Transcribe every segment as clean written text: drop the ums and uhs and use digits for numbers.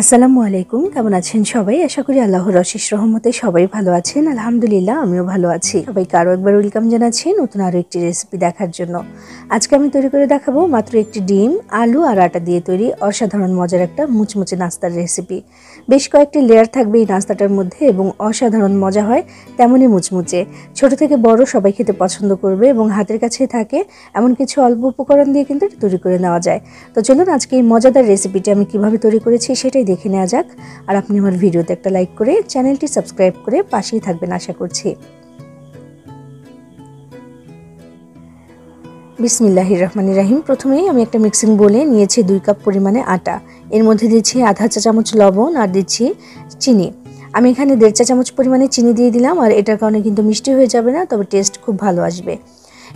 আসসালামু আলাইকুম, কেমন আছেন সবাই? আশা করি আল্লাহর অশেষ রহমতে সবাই ভালো আছেন। আলহামদুলিল্লাহ, আমিও ভালো আছি। সবাইকে আরও একবার ওয়েলকাম জানাচ্ছি নতুন আরও একটি রেসিপি দেখার জন্য। আজকে আমি তৈরি করে দেখাবো মাত্র একটি ডিম, আলু আর আটা দিয়ে তৈরি অসাধারণ মজার একটা মুচমুচে নাস্তার রেসিপি। বেশ কয়েকটি লেয়ার থাকবে এই নাস্তাটার মধ্যে এবং অসাধারণ মজা হয়, তেমনই মুচমুচে। ছোট থেকে বড় সবাই খেতে পছন্দ করবে এবং হাতের কাছে থাকে এমন কিছু অল্প উপকরণ দিয়ে কিন্তু তৈরি করে নেওয়া যায়। তো চলুন আজকে এই মজাদার রেসিপিটি আমি কিভাবে তৈরি করেছি সেটাই দেখে নেওয়া যাক। আর আপনি আমার ভিডিওতে একটা লাইক করে চ্যানেলটি সাবস্ক্রাইব করে পাশেই থাকবেন আশা করছি। বিসমিল্লাহির রহমানির রহিম। প্রথমেই আমি একটা মিক্সিং বোলে নিয়েছি 2 কাপ পরিমাণে আটা। এর মধ্যে দিচ্ছি আধা চা চামচ লবণ আর দিচ্ছি চিনি। আমি এখানে 1.5 চা চামচ পরিমাণে চিনি দিয়ে দিলাম, আর এটার কারণে কিন্তু মিষ্টি হয়ে যাবে না, তবে টেস্ট খুব ভালো আসবে।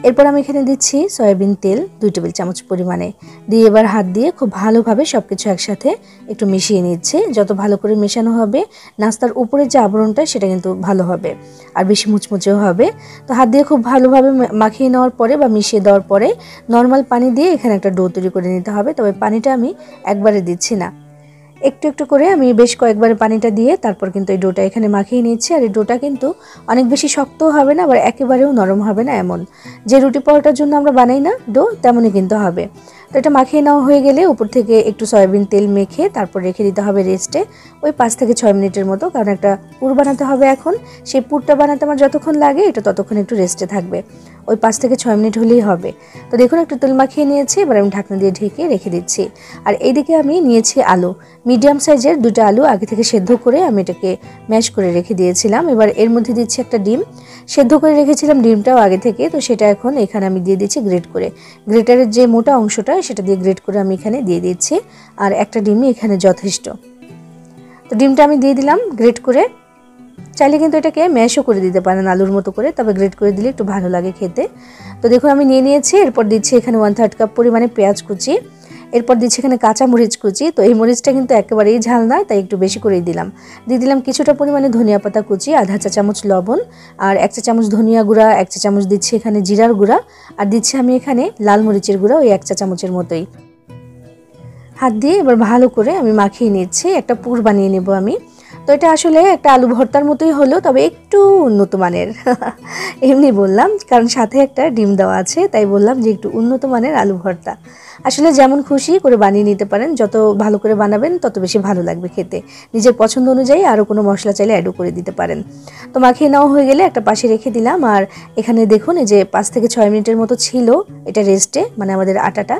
এরপর আমি এখানে দিচ্ছি সয়াবিন তেল 2 টেবিল চামচ পরিমাণে, দিয়ে এবার হাত দিয়ে খুব ভালোভাবে সব কিছু একসাথে একটু মিশিয়ে নিচ্ছি। যত ভালো করে মেশানো হবে নাস্তার উপরে যে আবরণটা সেটা কিন্তু ভালো হবে আর বেশি মুচমুচেও হবে। তো হাত দিয়ে খুব ভালোভাবে মাখিয়ে নেওয়ার পরে বা মিশিয়ে দেওয়ার পরে নর্মাল পানি দিয়ে এখানে একটা ডো তৈরি করে নিতে হবে। তবে পানিটা আমি একবারে দিচ্ছি না, একটু একটু করে আমি বেশ কয়েকবার পানিটা দিয়ে তারপর কিন্তু এই ডোটা এখানে মাখিয়ে নিচ্ছি। আর এই ডোটা কিন্তু অনেক বেশি শক্তও হবে না, আবার একেবারেও নরম হবে না, এমন যে রুটি পরোটার জন্য আমরা বানাই না ডো, তেমনই কিন্তু হবে। তো এটা মাখিয়ে নেওয়া হয়ে গেলে উপর থেকে একটু সয়াবিন তেল মেখে তারপর রেখে দিতে হবে রেস্টে ওই 5 থেকে 6 মিনিটের মতো, কারণ একটা পুর বানাতে হবে এখন। সেই পুরটা বানাতে আমার যতক্ষণ লাগে এটা ততক্ষণ একটু রেস্টে থাকবে, ওই 5 থেকে 6 মিনিট হলেই হবে। তো দেখুন একটু তেল মাখিয়ে নিয়েছি, এবার আমি ঢাকনা দিয়ে ঢেকে রেখে দিচ্ছি। আর এইদিকে আমি নিয়েছি আলু, মিডিয়াম সাইজের 2টা আলু আগে থেকে সেদ্ধ করে আমি এটাকে ম্যাশ করে রেখে দিয়েছিলাম। এবার এর মধ্যে দিচ্ছি একটা ডিম, সেদ্ধ করে রেখেছিলাম ডিমটাও আগে থেকে, তো সেটা এখন এখানে আমি দিয়ে দিচ্ছি গ্রেট করে। গ্রেটারের যে মোটা অংশটা সেটা দিয়ে গ্রেট করে আমি এখানে দিয়ে দিচ্ছি, আর একটা ডিমই এখানে যথেষ্ট। তো ডিমটা আমি দিয়ে দিলাম গ্রেট করে। চাইলে কিন্তু এটাকে ম্যাশও করে দিতে পারেন আলুর মতো করে, তবে গ্রেট করে দিলে একটু ভালো লাগে খেতে। তো দেখুন আমি নিয়ে নিয়েছি। এরপর দিচ্ছি এখানে 1/3 কাপ পরিমাণে পেঁয়াজ কুচি, এরপর দিচ্ছি এখানে কাঁচা মরিচ কুচি। তো এই মরিচটা কিন্তু একেবারেই ঝাল না, তাই একটু বেশি করেই দিলাম। দিয়ে দিলাম কিছুটা পরিমাণে ধনিয়া পাতা কুচি, আধা চা চামচ লবণ, আর 1 চা চামচ ধনিয়া গুঁড়া, 1 চা চামচ দিচ্ছি এখানে জিরার গুঁড়া, আর দিচ্ছি আমি এখানে লাল মরিচের গুঁড়া ওই 1 চা চামচের মতোই। হাত দিয়ে এবার ভালো করে আমি মাখিয়ে নিচ্ছি, একটা পুর বানিয়ে নেব আমি। তো এটা আসলে একটা আলু ভর্তার মতোই হলো, তবে একটু উন্নত মানের এমনি বললাম কারণ সাথে একটা ডিম দেওয়া আছে, তাই বললাম যে একটু উন্নত মানের আলু ভর্তা। আসলে যেমন খুশি করে বানিয়ে নিতে পারেন, যত ভালো করে বানাবেন তত বেশি ভালো লাগবে খেতে। নিজের পছন্দ অনুযায়ী আরও কোনো মশলা চাইলে অ্যাডও করে দিতে পারেন। তো মাখিয়ে নেওয়া হয়ে গেলে একটা পাশে রেখে দিলাম। আর এখানে দেখুন এই যে 5 থেকে 6 মিনিটের মতো ছিল এটা রেস্টে, মানে আমাদের আটাটা।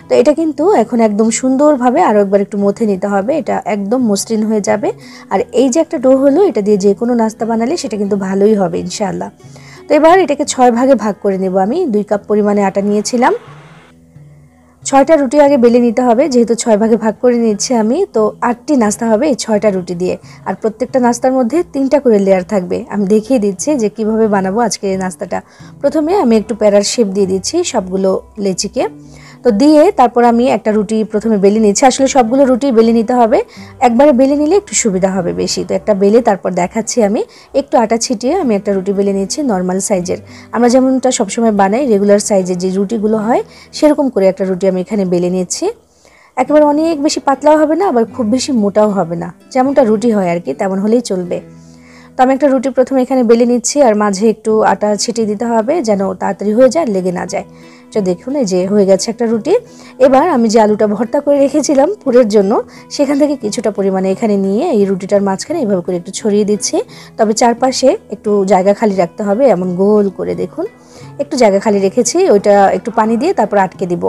তো এটা কিন্তু এখন একদম সুন্দরভাবে আরও একবার একটু মথে নিতে হবে, এটা একদম মসৃণ হয়ে যাবে। আর এই যে একটা ডো হলো, এটা দিয়ে যে কোনো নাস্তা বানালে সেটা কিন্তু ভালোই হবে ইনশাআল্লাহ। তো এবার এটাকে 6 ভাগে ভাগ করে নেব। আমি 2 কাপ পরিমাণে আটা নিয়েছিলাম, 6টা রুটি আগে বেলে নিতে হবে, যেহেতু 6 ভাগে ভাগ করে নিচ্ছি আমি। তো 8টি নাস্তা হবে এই 6টা রুটি দিয়ে, আর প্রত্যেকটা নাস্তার মধ্যে 3টা করে লেয়ার থাকবে। আমি দেখিয়ে দিচ্ছি যে কিভাবে বানাবো আজকে এই নাস্তাটা। প্রথমে আমি একটু প্যারার শেপ দিয়ে দিচ্ছি সবগুলো লেচিকে। তো দিয়ে তারপর আমি একটা রুটি প্রথমে বেলে নিচ্ছি। আসলে সবগুলো রুটি বেলে নিতে হবে, একবারে বেলে নিলে একটু সুবিধা হবে বেশি। তো একটা বেলে তারপর দেখাচ্ছি আমি, একটু আটা ছিটিয়ে আমি একটা রুটি বেলে নিচ্ছি নর্মাল সাইজের, আমরা যেমনটা সবসময় বানাই রেগুলার সাইজের যে রুটিগুলো হয় সেরকম করে একটা রুটি আমি এখানে বেলে নিচ্ছি। একেবারে অনেক বেশি পাতলাও হবে না, আবার খুব বেশি মোটাও হবে না, যেমনটা রুটি হয় আর কি তেমন হলেই চলবে। তো আমি একটা রুটি প্রথমে এখানে বেলে নিচ্ছি, আর মাঝে একটু আটা ছিটিয়ে দিতে হবে যেন তাড়াতাড়ি হয়ে যায়, লেগে না যায়। তো দেখুন এই যে হয়ে গেছে একটা রুটি। এবার আমি যে আলুটা ভর্তা করে রেখেছিলাম পুরের জন্য, সেখান থেকে কিছুটা পরিমাণে এখানে নিয়ে এই রুটিটার মাঝখানে এইভাবে করে একটু ছড়িয়ে দিচ্ছি। তবে চারপাশে একটু জায়গা খালি রাখতে হবে, এমন গোল করে দেখুন একটু জায়গা খালি রেখেছি, ওইটা একটু পানি দিয়ে তারপর আটকে দিব।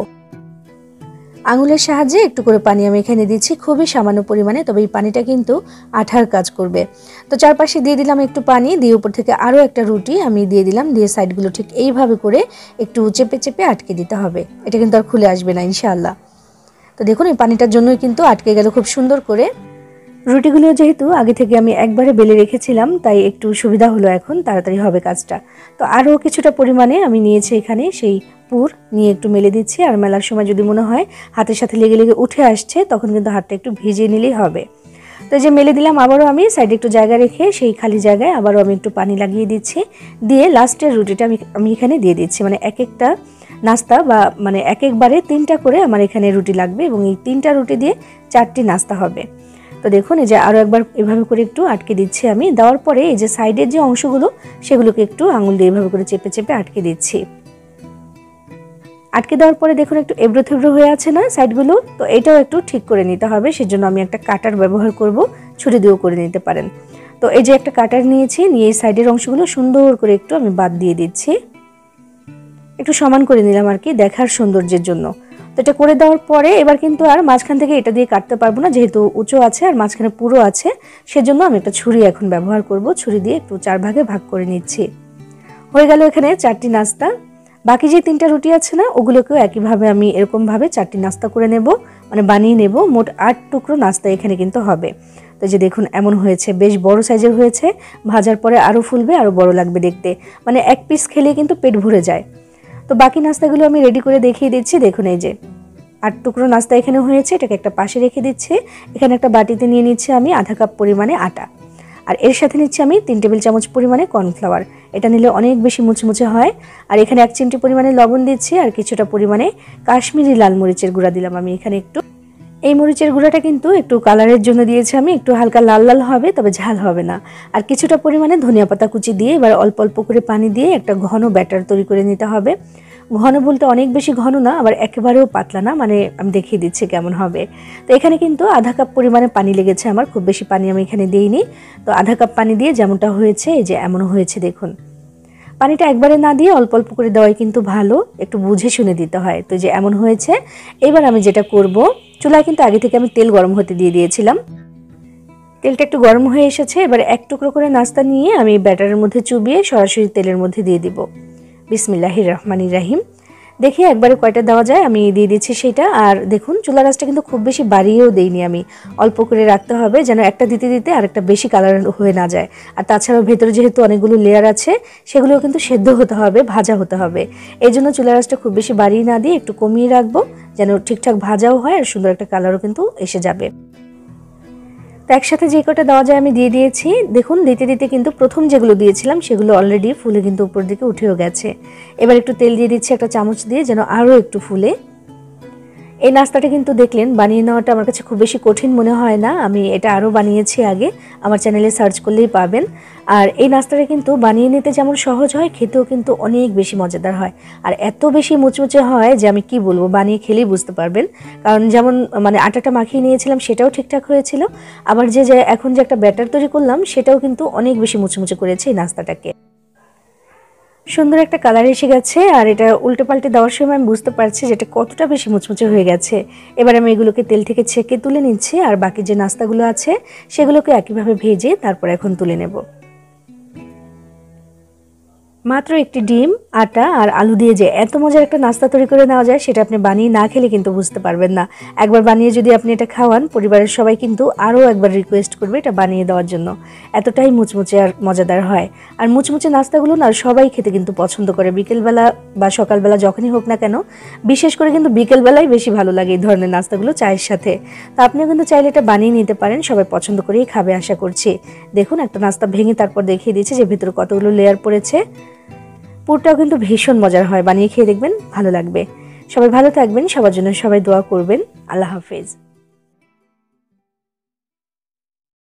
আঙুলের সাহায্যে একটু করে পানি আমি এখানে দিচ্ছি, খুবই সামান্য পরিমাণে, তবে এই পানিটা কিন্তু আঠার কাজ করবে। তো চারপাশে দিয়ে দিলাম একটু পানি, দিয়ে উপর থেকে আরও একটা রুটি আমি দিয়ে দিলাম, দিয়ে সাইডগুলো ঠিক এইভাবে করে একটু চেপে চেপে আটকে দিতে হবে। এটা কিন্তু আর খুলে আসবে না ইনশাআল্লাহ। তো দেখুন এই পানিটার জন্যই কিন্তু আটকে গেল খুব সুন্দর করে। রুটিগুলো যেহেতু আগে থেকে আমি একবারে বেলে রেখেছিলাম, তাই একটু সুবিধা হলো, এখন তাড়াতাড়ি হবে কাজটা। তো আরও কিছুটা পরিমাণে আমি নিয়েছি এখানে সেই পুর, নিয়ে একটু মেলে দিচ্ছি। আর মেলার সময় যদি মনে হয় হাতের সাথে লেগে লেগে উঠে আসছে, তখন কিন্তু হাতটা একটু ভিজিয়ে নিলেই হবে। তো যে মেলে দিলাম, আবারও আমি সাইডে একটু জায়গা রেখে সেই খালি জায়গায় আবারও আমি একটু পানি লাগিয়ে দিচ্ছি, দিয়ে লাস্টের রুটিটা আমি এখানে দিয়ে দিচ্ছি। মানে এক একটা নাস্তা বা মানে এক একবারে 3টা করে আমার এখানে রুটি লাগবে, এবং এই 3টা রুটি দিয়ে 4টি নাস্তা হবে। তো দেখুন এই যে আরও একবার এভাবে করে একটু আটকে দিচ্ছি আমি। দেওয়ার পরে এই যে সাইডের যে অংশগুলো সেগুলোকে একটু আঙুল দিয়ে এভাবে করে চেপে চেপে আটকে দিচ্ছি। আটকে দেওয়ার পরে দেখুন একটু এবড়ো থেবড়ো হয়ে আছে না সাইডগুলো, তো এটাও একটু ঠিক করে নিতে হবে। সেজন্য আমি একটা কাটার ব্যবহার করব, ছুরি দিয়েও করে নিতে পারেন। তো এই যে একটা কাটার নিয়েছি, নিয়ে এই সাইডের অংশগুলো সুন্দর করে একটু আমি বাদ দিয়ে দিচ্ছি, একটু সমান করে নিলাম আর কি দেখার সৌন্দর্যের জন্য। তো এটা করে দেওয়ার পরে এবার কিন্তু আর মাঝখান থেকে এটা দিয়ে কাটতে পারবো না, যেহেতু উঁচু আছে আর মাঝখানে পুরো আছে, সেজন্য আমি একটা ছুরি এখন ব্যবহার করব। ছুরি দিয়ে একটু 4 ভাগে ভাগ করে নিচ্ছি। হয়ে গেল এখানে 4টি নাস্তা। বাকি যে 3টা রুটি আছে না, ওগুলোকেও একইভাবে আমি এরকমভাবে 4টি নাস্তা করে নেব, মানে বানিয়ে নেব। মোট 8 টুকরো নাস্তা এখানে কিন্তু হবে। তো যে দেখুন এমন হয়েছে, বেশ বড় সাইজের হয়েছে। ভাজার পরে আরও ফুলবে, আরও বড় লাগবে দেখতে, মানে এক পিস খেলে কিন্তু পেট ভরে যায়। তো বাকি নাস্তাগুলো আমি রেডি করে দেখিয়ে দিচ্ছি। দেখুন এই যে 8 টুকরো নাস্তা এখানে হয়েছে, এটাকে একটা পাশে রেখে দিচ্ছি। এখানে একটা বাটিতে নিয়ে নিচ্ছি আমি আধা কাপ পরিমাণে আটা, আর এর সাথে নিচ্ছি আমি 3 টেবিল চামচ পরিমাণে কর্নফ্লাওয়ার। এটা নিলে অনেক বেশি মুচমুচে হয়। আর এখানে 1 চিমটি পরিমাণে লবণ দিচ্ছি, আর কিছুটা পরিমাণে কাশ্মীরি লাল মরিচের গুঁড়া দিলাম আমি এখানে একটু। এই মরিচের গুঁড়াটা কিন্তু একটু কালারের জন্য দিয়েছি আমি, একটু হালকা লাল লাল হবে, তবে ঝাল হবে না। আর কিছুটা পরিমাণে ধনিয়া পাতা কুচি দিয়ে এবার অল্প অল্প করে পানি দিয়ে একটা ঘন ব্যাটার তৈরি করে নিতে হবে। ঘন বলতে অনেক বেশি ঘন না, আবার একেবারেও পাতলা না, মানে আমি দেখিয়ে দিচ্ছি কেমন হবে। তো এখানে কিন্তু আধা কাপ পরিমাণে পানি লেগেছে আমার, খুব বেশি পানি আমি এখানে দিইনি। তো আধা কাপ পানি দিয়ে যেমনটা হয়েছে, এই যে এমন হয়েছে দেখুন। পানিটা একবারে না দিয়ে অল্প অল্প করে দেওয়াই কিন্তু ভালো, একটু বুঝে শুনে দিতে হয়। তো যে এমন হয়েছে, এবার আমি যেটা করব, চুলায় কিন্তু আগে থেকে আমি তেল গরম হতে দিয়ে দিয়েছিলাম। তেলটা একটু গরম হয়ে এসেছে, এবার 1 টুকরো করে নাস্তা নিয়ে আমি ব্যাটারের মধ্যে চুবিয়ে সরাসরি তেলের মধ্যে দিয়ে দিব। বিসমিল্লাহির রহমানির রহিম। দেখি একবারে কয়টা দেওয়া যায়, আমি দিয়ে দিচ্ছি সেটা। আর দেখুন চুলা রাসটা কিন্তু খুব বেশি বাড়িয়েও দেইনি আমি, অল্প করে রাখতে হবে, যেন একটা দিতে দিতে আরেকটা বেশি কালার হয়ে না যায়। আর তাছাড়াও ভেতরে যেহেতু অনেকগুলো লেয়ার আছে, সেগুলোও কিন্তু সেদ্ধ হতে হবে, ভাজা হতে হবে। এই জন্য চুলা রাসটা খুব বেশি বাড়িয়ে না দিয়ে একটু কমিয়ে রাখবো, যেন ঠিকঠাক ভাজাও হয় আর সুন্দর একটা কালারও কিন্তু এসে যাবে। তো একসাথে যে কটা দেওয়া যায় আমি দিয়ে দিয়েছি। দেখুন দিতে দিতে কিন্তু প্রথম যেগুলো দিয়েছিলাম সেগুলো অলরেডি ফুলে কিন্তু উপর দিকে উঠেও গেছে। এবার একটু তেল দিয়ে দিচ্ছি একটা চামচ দিয়ে, যেন আরও একটু ফুলে। এই নাস্তাটা কিন্তু দেখলেন বানিয়ে নেওয়াটা আমার কাছে খুব বেশি কঠিন মনে হয় না। আমি এটা আরও বানিয়েছি আগে, আমার চ্যানেলে সার্চ করলেই পাবেন। আর এই নাস্তাটা কিন্তু বানিয়ে নিতে যেমন সহজ হয়, খেতেও কিন্তু অনেক বেশি মজাদার হয়। আর এত বেশি মুচমুচে হয় যে আমি কি বলবো, বানিয়ে খেলেই বুঝতে পারবেন। কারণ যেমন মানে আটাটা মাখিয়ে নিয়েছিলাম সেটাও ঠিকঠাক হয়েছিল, আবার যে এখন যে একটা ব্যাটার তৈরি করলাম সেটাও কিন্তু অনেক বেশি মুচমুচে করেছে এই নাস্তাটাকে। সুন্দর একটা কালার এসে গেছে, আর এটা উল্টে পাল্টে দেওয়ার সময় আমি বুঝতে পারছি যে এটা কতটা বেশি মুচমুচে হয়ে গেছে। এবার আমি এগুলোকে তেল থেকে ছেঁকে তুলে নিচ্ছি, আর বাকি যে নাস্তাগুলো আছে সেগুলোকে একইভাবে ভেজে তারপর এখন তুলে নেব। মাত্র একটি ডিম, আটা আর আলু দিয়ে যে এত মজার একটা নাস্তা তৈরি করে নেওয়া যায়, সেটা আপনি বানিয়ে না খেলে কিন্তু বুঝতে পারবেন না। একবার বানিয়ে যদি আপনি এটা খাওয়ান, পরিবারের সবাই কিন্তু আরও একবার রিকোয়েস্ট করবে এটা বানিয়ে দেওয়ার জন্য। এতটাই মুচমুচে আর মজাদার হয়। আর মুচমুচে নাস্তাগুলো না সবাই খেতে কিন্তু পছন্দ করে, বিকেলবেলা বা সকালবেলা যখনই হোক না কেন। বিশেষ করে কিন্তু বিকেলবেলায় বেশি ভালো লাগে এই ধরনের নাস্তাগুলো চায়ের সাথে। তো আপনিও কিন্তু চাইলে এটা বানিয়ে নিতে পারেন, সবাই পছন্দ করেই খাবে আশা করছি। দেখুন একটা নাস্তা ভেঙে তারপর দেখিয়ে দিয়েছে যে ভেতরে কতগুলো লেয়ার পড়েছে। পুরটাও কিন্তু ভীষণ মজার হয়, বানিয়ে খেয়ে দেখবেন, ভালো লাগবে। সবাই ভালো থাকবেন, সবার জন্য সবাই দোয়া করবেন। আল্লাহ হাফেজ।